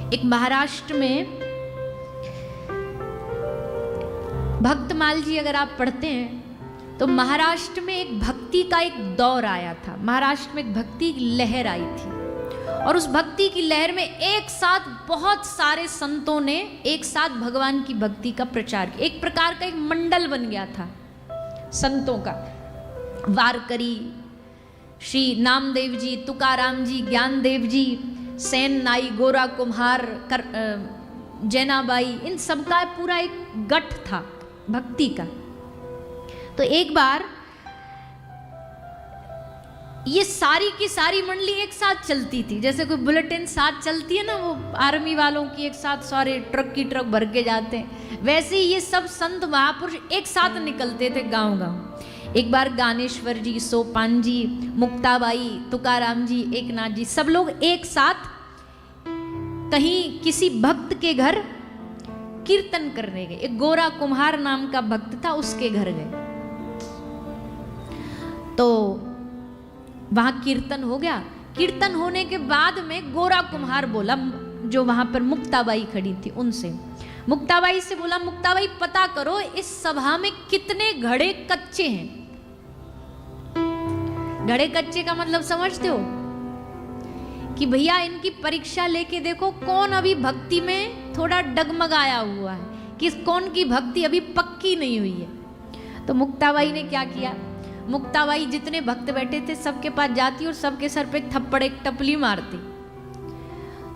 एक महाराष्ट्र में भक्तमाल जी अगर आप पढ़ते हैं तो महाराष्ट्र में एक भक्ति का एक दौर आया था। महाराष्ट्र में एक भक्ति की लहर आई थी और उस भक्ति की लहर में एक साथ बहुत सारे संतों ने एक साथ भगवान की भक्ति का प्रचार किया। एक प्रकार का एक मंडल बन गया था संतों का। वारकरी, श्री नामदेव जी, तुकाराम जी, ज्ञानदेव जी, सेन नाई, गोरा कुम्हार, जैनाबाई, इन सबका पूरा एक गठ था भक्ति का। तो एक बार ये सारी की सारी मंडली एक साथ चलती थी, जैसे कोई बुलेटिन साथ चलती है ना, वो आर्मी वालों की एक साथ सारे ट्रक की ट्रक भर के जाते हैं, वैसे ही ये सब संत महापुरुष एक साथ निकलते थे गांव गांव। एक बार ज्ञानेश्वर जी, सोपान जी, मुक्ताबाई, तुकाराम जी, एकनाथ जी, सब लोग एक साथ कहीं किसी भक्त के घर कीर्तन करने गए। एक गोरा कुम्हार नाम का भक्त था, उसके घर गए। तो वहां कीर्तन हो गया। कीर्तन होने के बाद में गोरा कुम्हार बोला, जो वहां पर मुक्ताबाई खड़ी थी उनसे, मुक्ताबाई से बोला, मुक्ताबाई पता करो इस सभा में कितने घड़े कच्चे हैं। घड़े कच्चे का मतलब समझते हो कि भैया इनकी परीक्षा लेके देखो कौन अभी भक्ति में थोड़ा डगमगाया हुआ है, किस कौन की भक्ति अभी पक्की नहीं हुई है। तो मुक्ताबाई ने क्या किया, मुक्ताबाई जितने भक्त बैठे थे सबके पास जाती और सबके सर पे थप्पड़ एक टपली मारती।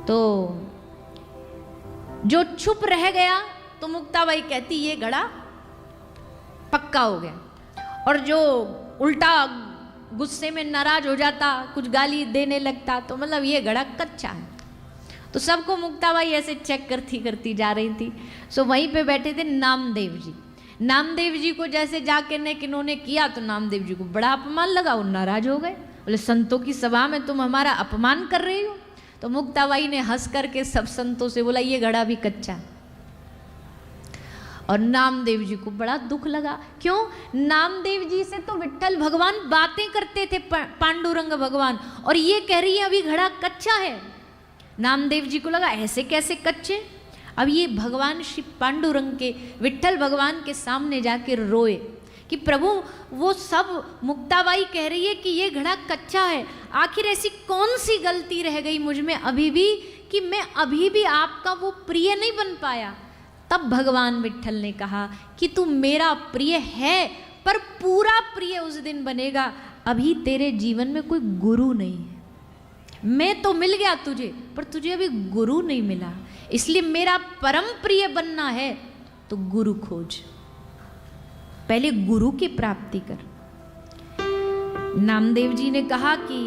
तो जो चुप रह गया तो मुक्ताबाई कहती ये घड़ा पक्का हो गया, और जो उल्टा गुस्से में नाराज हो जाता, कुछ गाली देने लगता, तो मतलब ये घड़ा कच्चा है। तो सबको मुक्ताबाई ऐसे चेक करती जा रही थी। सो वहीं पे बैठे थे नामदेव जी। नामदेव जी को जैसे जाके ने किन्होंने किया तो नामदेव जी को बड़ा अपमान लगा, वो नाराज हो गए, बोले संतों की सभा में तुम हमारा अपमान कर रही हो। तो मुक्ताबाई ने हंस करके सब संतों से बोला ये घड़ा भी कच्चा। और नामदेव जी को बड़ा दुख लगा। क्यों? नामदेव जी से तो विट्ठल भगवान बातें करते थे, पांडुरंग भगवान, और ये कह रही है अभी घड़ा कच्चा है। नामदेव जी को लगा ऐसे कैसे कच्चे। अब ये भगवान श्री पांडुरंग के, विट्ठल भगवान के सामने जाके रोए कि प्रभु वो सब मुक्ताबाई कह रही है कि ये घड़ा कच्चा है, आखिर ऐसी कौन सी गलती रह गई मुझ में अभी भी कि मैं अभी भी आपका वो प्रिय नहीं बन पाया। तब भगवान विट्ठल ने कहा कि तू मेरा प्रिय है पर पूरा प्रिय उस दिन बनेगा, अभी तेरे जीवन में कोई गुरु नहीं है। मैं तो मिल गया तुझे, पर तुझे अभी गुरु नहीं मिला, इसलिए मेरा परम प्रिय बनना है तो गुरु खोज, पहले गुरु की प्राप्ति कर। नामदेव जी ने कहा कि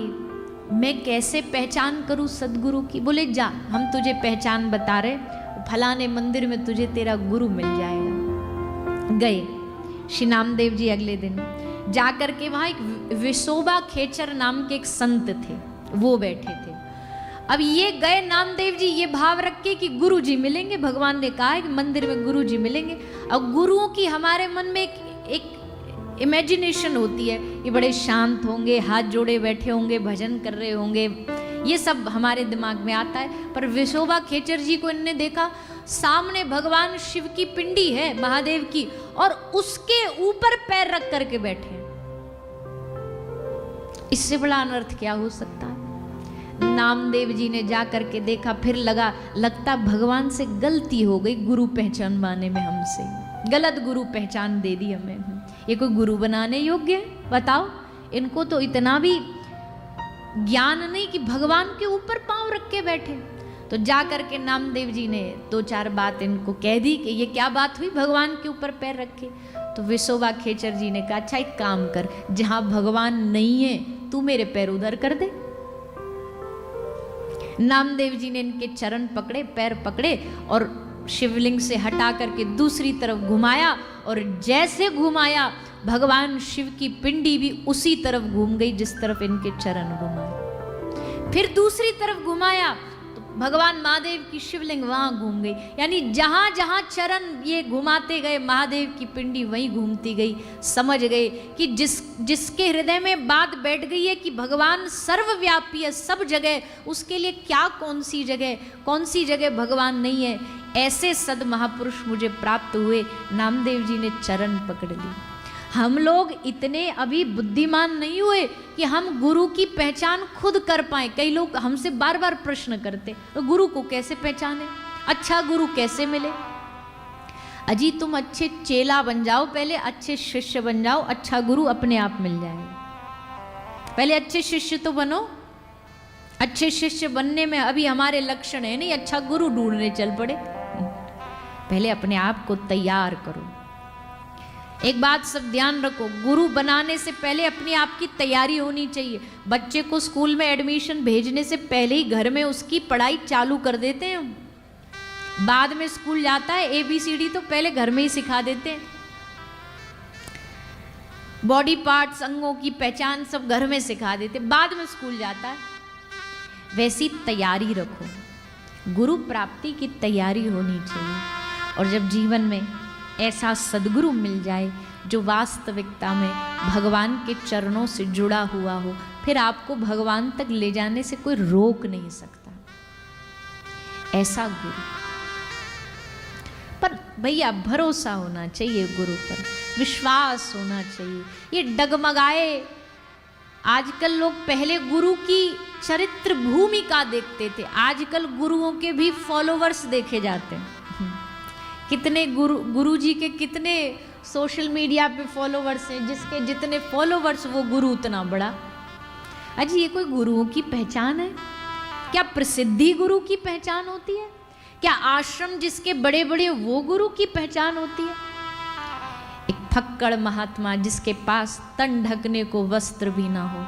मैं कैसे पहचान करूं सदगुरु की। बोले जा, हम तुझे पहचान बता रहे, फलाने मंदिर में तुझे तेरा गुरु मिल जाएगा। गए श्री नामदेव जी। अगले दिन जाकर के वहां एक विशोबा खेचर नाम के एक संत थे, वो बैठे थे। अब ये गए नामदेव जी ये भाव रख के कि गुरु जी मिलेंगे, भगवान ने कहा है कि मंदिर में गुरु जी मिलेंगे। अब गुरुओं की हमारे मन में एक इमेजिनेशन होती है, ये बड़े शांत होंगे, हाथ जोड़े बैठे होंगे, भजन कर रहे होंगे, ये सब हमारे दिमाग में आता है। पर विशोबा खेचर जी को इन्होंने देखा, सामने भगवान शिव की पिंडी है महादेव की, और उसके ऊपर पैर रख करके बैठे हैं। इससे बड़ा अनर्थ क्या हो सकता है। नामदेव जी ने जा करके देखा, फिर लगता भगवान से गलती हो गई गुरु पहचानवाने में, हमसे गलत गुरु पहचान दे दी हमें। ये कोई गुरु बनाने योग्य है बताओ। इनको तो इतना भी ज्ञान नहीं कि भगवान के ऊपर पांव रख के बैठे। तो जा करके नामदेव जी ने दो चार बात इनको कह दी कि ये क्या बात हुई भगवान के ऊपर पैर रखे। तो विशोबा खेचर जी ने कहा अच्छा एक काम कर, जहां भगवान नहीं है तू मेरे पैर उधर कर दे। नामदेव जी ने इनके चरण पकड़े, पैर पकड़े और शिवलिंग से हटा करके दूसरी तरफ घुमाया, और जैसे घुमाया भगवान शिव की पिंडी भी उसी तरफ घूम गई जिस तरफ इनके चरण घुमाए। फिर दूसरी तरफ घुमाया तो भगवान महादेव की शिवलिंग वहाँ घूम गई। यानी जहाँ जहाँ चरण ये घुमाते गए महादेव की पिंडी वहीं घूमती गई। समझ गए कि जिसके हृदय में बात बैठ गई है कि भगवान सर्वव्यापी है सब जगह, उसके लिए क्या कौन सी जगह भगवान नहीं है। ऐसे सद महापुरुष मुझे प्राप्त हुए। नामदेव जी ने चरण पकड़ ली। हम लोग इतने अभी बुद्धिमान नहीं हुए कि हम गुरु की पहचान खुद कर पाए। कई लोग हमसे बार बार प्रश्न करते, तो गुरु को कैसे पहचाने, अच्छा गुरु कैसे मिले। अजी तुम अच्छे चेला बन जाओ, पहले अच्छे शिष्य बन जाओ, अच्छा गुरु अपने आप मिल जाएगा। पहले अच्छे शिष्य तो बनो। अच्छे शिष्य बनने में अभी हमारे लक्षण है नहीं, अच्छा गुरु ढूंढने चल पड़े। पहले अपने आप को तैयार करो। एक बात सब ध्यान रखो, गुरु बनाने से पहले अपने आप की तैयारी होनी चाहिए। बच्चे को स्कूल में एडमिशन भेजने से पहले ही घर में उसकी पढ़ाई चालू कर देते हैं हम। बाद में स्कूल जाता है, ABCD तो पहले घर में ही सिखा देते हैं। बॉडी पार्ट्स, अंगों की पहचान सब घर में सिखा देते, बाद में स्कूल जाता है। वैसी तैयारी रखो, गुरु प्राप्ति की तैयारी होनी चाहिए। और जब जीवन में ऐसा सदगुरु मिल जाए जो वास्तविकता में भगवान के चरणों से जुड़ा हुआ हो, फिर आपको भगवान तक ले जाने से कोई रोक नहीं सकता। ऐसा गुरु पर भैया भरोसा होना चाहिए, गुरु पर विश्वास होना चाहिए। ये डगमगाए आजकल लोग पहले गुरु की चरित्र भूमिका देखते थे, आजकल गुरुओं के भी फॉलोवर्स देखे जाते हैं। कितने गुरु जी के कितने सोशल मीडिया पे फॉलोवर्स हैं, जिसके जितने फॉलोवर्स वो गुरु उतना बड़ा। अजी ये कोई गुरुओं की पहचान है क्या? प्रसिद्धि गुरु की पहचान होती है क्या? आश्रम जिसके बड़े बड़े वो गुरु की पहचान होती है? एक फक्कड़ महात्मा जिसके पास तन ढकने को वस्त्र भी ना हो।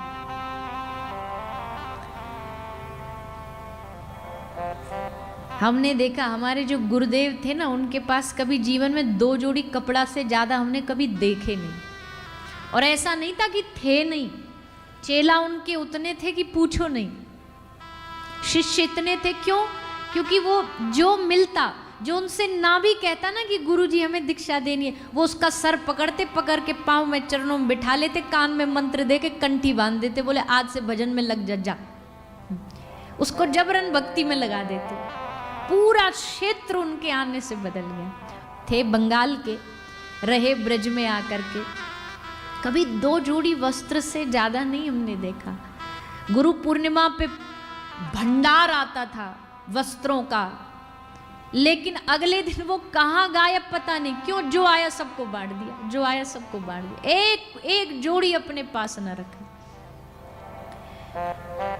हमने देखा हमारे जो गुरुदेव थे ना, उनके पास कभी जीवन में 2 जोड़ी कपड़ा से ज़्यादा हमने कभी देखे नहीं। और ऐसा नहीं था कि थे नहीं, चेला उनके उतने थे कि पूछो नहीं, शिष्य इतने थे। क्यों? क्योंकि वो जो मिलता, जो उनसे ना भी कहता ना कि गुरुजी हमें दीक्षा देनी है, वो उसका सर पकड़ के पाँव में चरणों में बिठा लेते, कान में मंत्र दे के कंठी बांध देते, बोले आज से भजन में लग जा। उसको जबरन भक्ति में लगा देते। पूरा क्षेत्र उनके आने से बदल गया। थे बंगाल के, रहे ब्रज में आकर के, कभी 2 जोड़ी वस्त्र से ज्यादा नहीं हमने देखा। गुरु पूर्णिमा पे भंडार आता था वस्त्रों का, लेकिन अगले दिन वो कहाँ गायब पता नहीं। क्यों? जो आया सबको बांट दिया, जो आया सबको बांट दिया, एक जोड़ी अपने पास न रखा।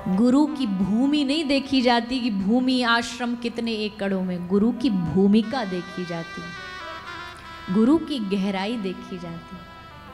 गुरु की भूमि नहीं देखी जाती कि भूमि आश्रम कितने एकड़ों में, गुरु की भूमिका देखी जाती है, गुरु की गहराई देखी जाती है।